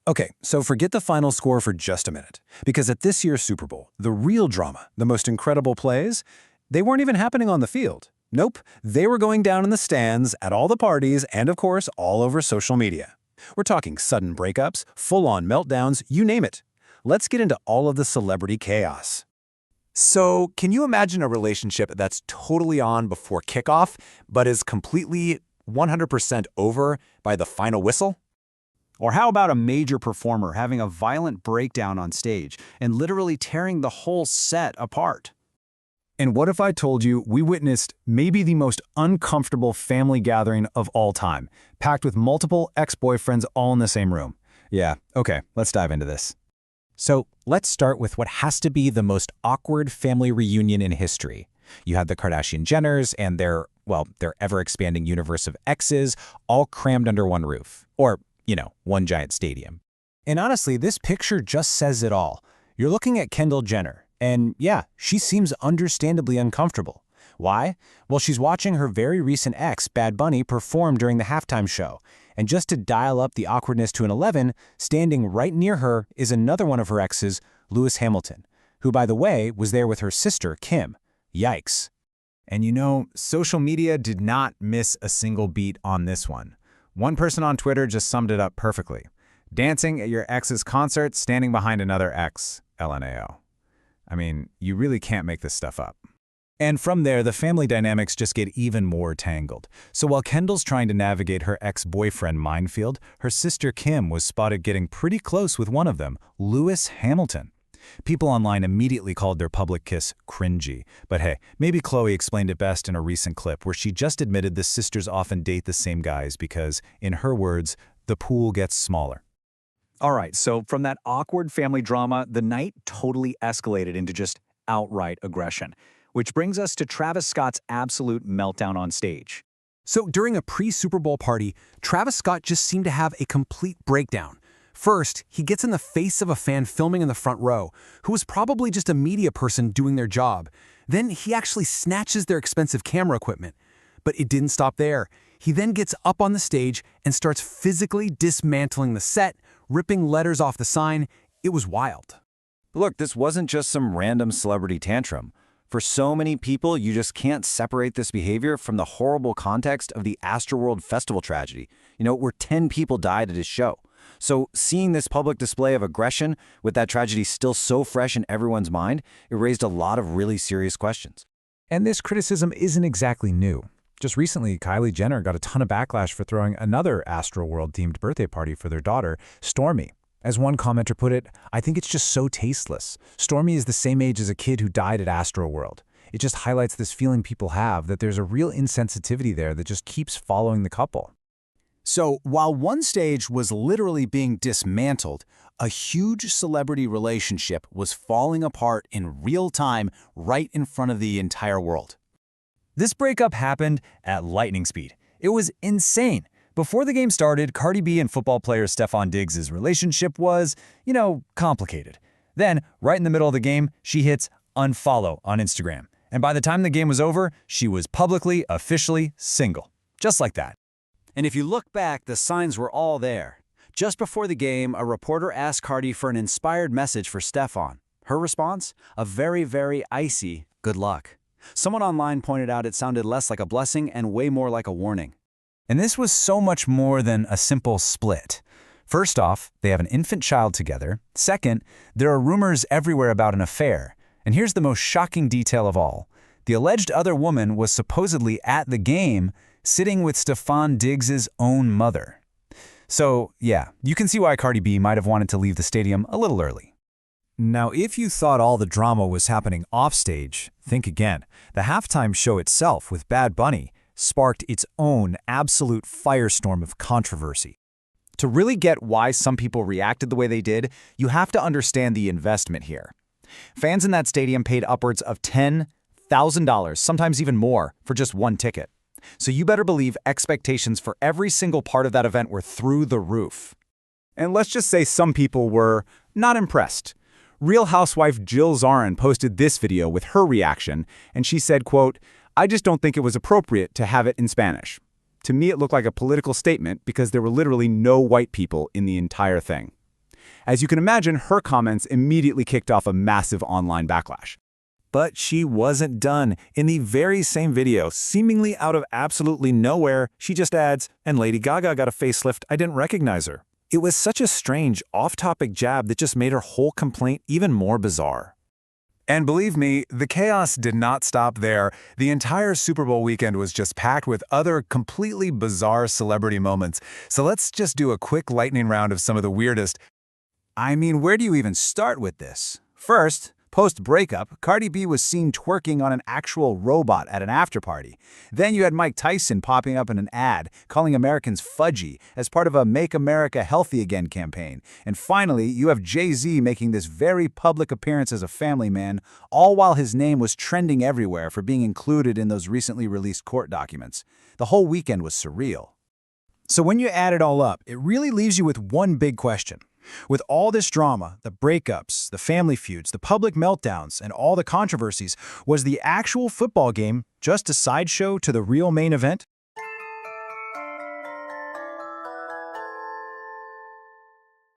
Okay, so forget the final score for just a minute, because at this year's Super Bowl, the real drama, the most incredible plays, they weren't even happening on the field. Nope, they were going down in the stands, at all the parties, and of course, all over social media. We're talking sudden breakups, full-on meltdowns, you name it. Let's get into all of the celebrity chaos. So, can you imagine a relationship that's totally on before kickoff, but is completely 100% over by the final whistle? Or how about a major performer having a violent breakdown on stage and literally tearing the whole set apart? And what if I told you we witnessed maybe the most uncomfortable family gathering of all time, packed with multiple ex-boyfriends all in the same room? Yeah, okay, let's dive into this. So let's start with what has to be the most awkward family reunion in history. You had the Kardashian Jenners and their ever-expanding universe of exes all crammed under one roof. Or, one giant stadium. And honestly, this picture just says it all. You're looking at Kendall Jenner, and yeah, she seems understandably uncomfortable. Why? Well, she's watching her very recent ex, Bad Bunny, perform during the halftime show. And just to dial up the awkwardness to an 11, standing right near her is another one of her exes, Lewis Hamilton, who, by the way, was there with her sister, Kim. Yikes. And social media did not miss a single beat on this one. One person on Twitter just summed it up perfectly. Dancing at your ex's concert, standing behind another ex, LMAO. I mean, you really can't make this stuff up. And from there, the family dynamics just get even more tangled. So while Kendall's trying to navigate her ex-boyfriend minefield, her sister Kim was spotted getting pretty close with one of them, Lewis Hamilton. People online immediately called their public kiss cringy. But hey, maybe Khloe explained it best in a recent clip where she just admitted the sisters often date the same guys because, in her words, the pool gets smaller. All right, so from that awkward family drama, the night totally escalated into just outright aggression, which brings us to Travis Scott's absolute meltdown on stage. So during a pre-Super Bowl party, Travis Scott just seemed to have a complete breakdown. First, he gets in the face of a fan filming in the front row, who was probably just a media person doing their job. Then he actually snatches their expensive camera equipment. But it didn't stop there. He then gets up on the stage and starts physically dismantling the set, ripping letters off the sign. It was wild. Look, this wasn't just some random celebrity tantrum. For so many people, you just can't separate this behavior from the horrible context of the Astroworld Festival tragedy, where 10 people died at his show. So seeing this public display of aggression with that tragedy still so fresh in everyone's mind, it raised a lot of really serious questions. And this criticism isn't exactly new. Just recently, Kylie Jenner got a ton of backlash for throwing another Astroworld-themed birthday party for their daughter, Stormi. As one commenter put it, I think it's just so tasteless. Stormi is the same age as a kid who died at Astroworld. It just highlights this feeling people have that there's a real insensitivity there that just keeps following the couple. So while one stage was literally being dismantled, a huge celebrity relationship was falling apart in real time right in front of the entire world. This breakup happened at lightning speed. It was insane. Before the game started, Cardi B and football player Stefon Diggs' relationship was, complicated. Then, right in the middle of the game, she hits unfollow on Instagram. And by the time the game was over, she was publicly, officially single. Just like that. And if you look back, the signs were all there. Just before the game, a reporter asked Cardi for an inspired message for Stefon. Her response? A very, very icy good luck. Someone online pointed out it sounded less like a blessing and way more like a warning. And this was so much more than a simple split. First off, they have an infant child together. Second, there are rumors everywhere about an affair. And here's the most shocking detail of all. The alleged other woman was supposedly at the game, sitting with Stefon Diggs' own mother. So, yeah, you can see why Cardi B might have wanted to leave the stadium a little early. Now, if you thought all the drama was happening offstage, think again. The halftime show itself with Bad Bunny sparked its own absolute firestorm of controversy. To really get why some people reacted the way they did, you have to understand the investment here. Fans in that stadium paid upwards of $10,000, sometimes even more, for just one ticket. So you better believe expectations for every single part of that event were through the roof. And let's just say some people were not impressed. Real Housewife Jill Zarin posted this video with her reaction, and she said, quote, "I just don't think it was appropriate to have it in Spanish. To me, it looked like a political statement because there were literally no white people in the entire thing." As you can imagine, her comments immediately kicked off a massive online backlash. But she wasn't done. In the very same video, seemingly out of absolutely nowhere, she just adds, "And Lady Gaga got a facelift, I didn't recognize her." It was such a strange, off-topic jab that just made her whole complaint even more bizarre. And believe me, the chaos did not stop there. The entire Super Bowl weekend was just packed with other completely bizarre celebrity moments. So let's just do a quick lightning round of some of the weirdest. I mean, where do you even start with this? First, post-breakup, Cardi B was seen twerking on an actual robot at an afterparty. Then you had Mike Tyson popping up in an ad, calling Americans fudgy as part of a Make America Healthy Again campaign. And finally, you have Jay-Z making this very public appearance as a family man, all while his name was trending everywhere for being included in those recently released court documents. The whole weekend was surreal. So when you add it all up, it really leaves you with one big question. With all this drama, the breakups, the family feuds, the public meltdowns, and all the controversies, was the actual football game just a sideshow to the real main event?